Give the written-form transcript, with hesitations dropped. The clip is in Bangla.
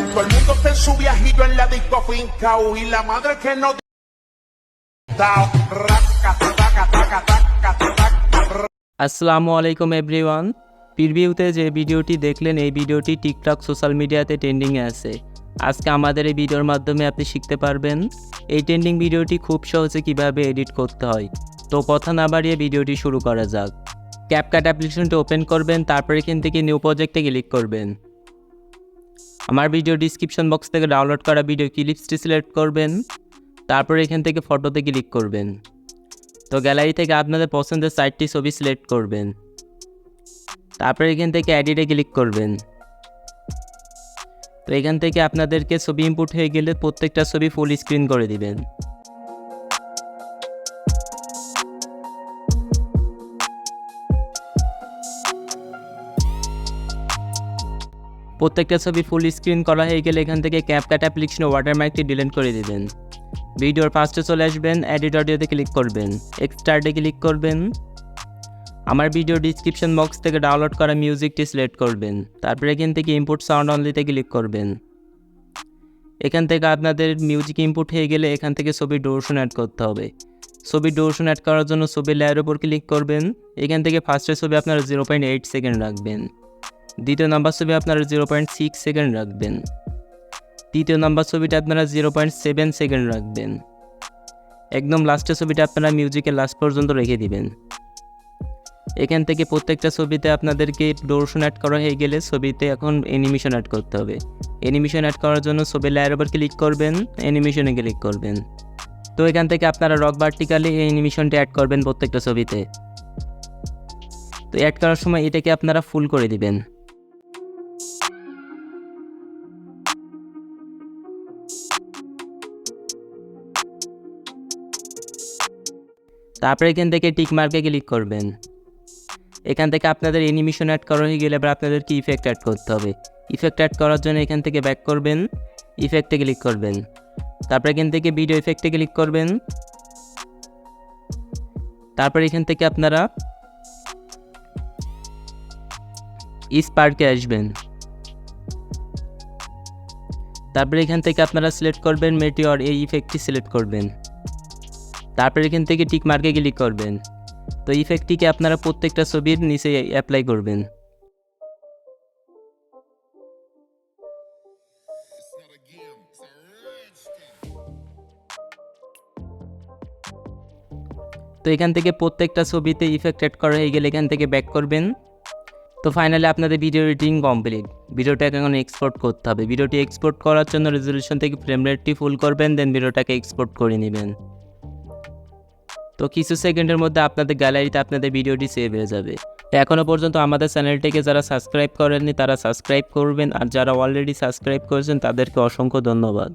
Todo el mundo está en su viajillo en la disco fincao y la madre que no dao. Raca, taca, taca, taca, taca. আসসালামু আলাইকুম এভরিওয়ান। প্রিভিউতে যে ভিডিওটি দেখলেন এই ভিডিওটি টিকটক সোশ্যাল মিডিয়াতে ট্রেন্ডিংয়ে আছে। আজকে আমাদের এই ভিডিওর মাধ্যমে আপনি শিখতে পারবেন এই ট্রেন্ডিং ভিডিওটি খুব সহজে কিভাবে এডিট করতে হয়। তো কথা না বাড়িয়ে ভিডিওটি শুরু করা যাক। ক্যাপকাট অ্যাপ্লিকেশনটি ওপেন করবেন, তারপর এখান থেকে নিউ প্রজেক্টে ক্লিক করবেন। আমার ভিডিও ডিসক্রিপশন বক্স থেকে ডাউনলোড করা ভিডিও ক্লিপসটি সিলেক্ট করবেন, তারপর এখান থেকে ফটোতে ক্লিক করবেন। তো গ্যালারি থেকে আপনাদের পছন্দের সাইটটি ছবি সিলেক্ট করবেন, তারপর এখান থেকে এডিটে ক্লিক করবেন। তো এখান থেকে আপনাদেরকে ছবি ইনপুট হয়ে গেলে প্রত্যেকটা ছবি ফুল স্ক্রিন করে দিবেন। প্রত্যেকটা ছবি ফুল স্ক্রিন করা হয়ে গেলে এখান থেকে ক্যাপকাট অ্যাপ্লিকেশনে ওয়াটারমার্কটি ডিলিট করে দিবেন। ভিডিওর ফার্স্টে চলে আসবেন, এডিট অডিওতে ক্লিক করবেন, এক্সট্রাক্টে ক্লিক করবেন। আমার ভিডিও ডিসক্রিপশন বক্স থেকে ডাউনলোড করা মিউজিকটি সিলেক্ট করবেন, তারপর এখান থেকে ইনপুট সাউন্ড অনলিতে ক্লিক করবেন। এখান থেকে আপনাদের মিউজিক ইনপুট হয়ে গেলে এখান থেকে ছবির ডুরেশন অ্যাড করতে হবে। ছবির ডুরেশন অ্যাড করার জন্য ছবির লেয়ারের উপর ক্লিক করবেন। এখান থেকে ফার্স্টের ছবি আপনারা 0.8 সেকেন্ড রাখবেন, দ্বিতীয় নাম্বার ছবি আপনারা 0.6 সেকেন্ড রাখবেন, তৃতীয় নাম্বার ছবিটা আপনারা 0.7 সেকেন্ড রাখবেন। একদম লাস্টের ছবিটা আপনারা মিউজিকের লাস্ট পর্যন্ত রেখে দিবেন। এখান থেকে প্রত্যেকটা ছবিতে আপনাদেরকে ডুরেশন অ্যাড করা হয়ে গেলে ছবিতে এখন অ্যানিমেশন অ্যাড করতে হবে। অ্যানিমেশন অ্যাড করার জন্য ছবির লেয়ারের উপর ক্লিক করবেন, অ্যানিমেশনে ক্লিক করবেন। তো এখান থেকে আপনারা রক ভার্টিক্যালি এই অ্যানিমেশনটা অ্যাড করবেন প্রত্যেকটা ছবিতে। তো অ্যাড করার সময় এটাকে আপনারা ফুল করে দিবেন। তারপরে এখান থেকে টিক মার্কে ক্লিক করবেন। এখান থেকে আপনাদের অ্যানিমেশন অ্যাড করা হয়ে গেলে এবার আপনাদেরকে ইফেক্ট অ্যাড করতে হবে। ইফেক্ট অ্যাড করার জন্য এখান থেকে ব্যাক করবেন, ইফেক্টে ক্লিক করবেন, তারপরে এখান থেকে ভিডিও ইফেক্টে ক্লিক করবেন। তারপর এখান থেকে আপনারা স্পার্কে আসবেন, তারপরে এখান থেকে আপনারা সিলেক্ট করবেন মেটিওর, এই ইফেক্টটি সিলেক্ট করবেন। তারপর এখান থেকে টিক মার্কে ক্লিক করবেন। তো ইফেক্টটিকে আপনারা প্রত্যেকটা ছবির নিচে অ্যাপ্লাই করবেন। তো এখান থেকে প্রত্যেকটা ছবিতে ইফেক্ট অ্যাড করা হয়ে গেলে এখান থেকে ব্যাক করবেন। তো ফাইনালি আপনাদের ভিডিও এডিটিং কমপ্লিট। ভিডিওটাকে এখন এক্সপোর্ট করতে হবে। ভিডিওটি এক্সপোর্ট করার জন্য রেজলিউশন থেকে ফ্রেম রেটটি ফুল করবেন, দেন ভিডিওটাকে এক্সপোর্ট করে নেবেন। তো কিছু সেকেন্ডের মধ্যে আপনাদের গ্যালারিতে আপনাদের ভিডিওটি সেভ হয়ে যাবে। তো এখনও পর্যন্ত আমাদের চ্যানেলটিকে যারা সাবস্ক্রাইব করেননি তারা সাবস্ক্রাইব করবেন, আর যারা অলরেডি সাবস্ক্রাইব করেছেন তাদেরকে অসংখ্য ধন্যবাদ।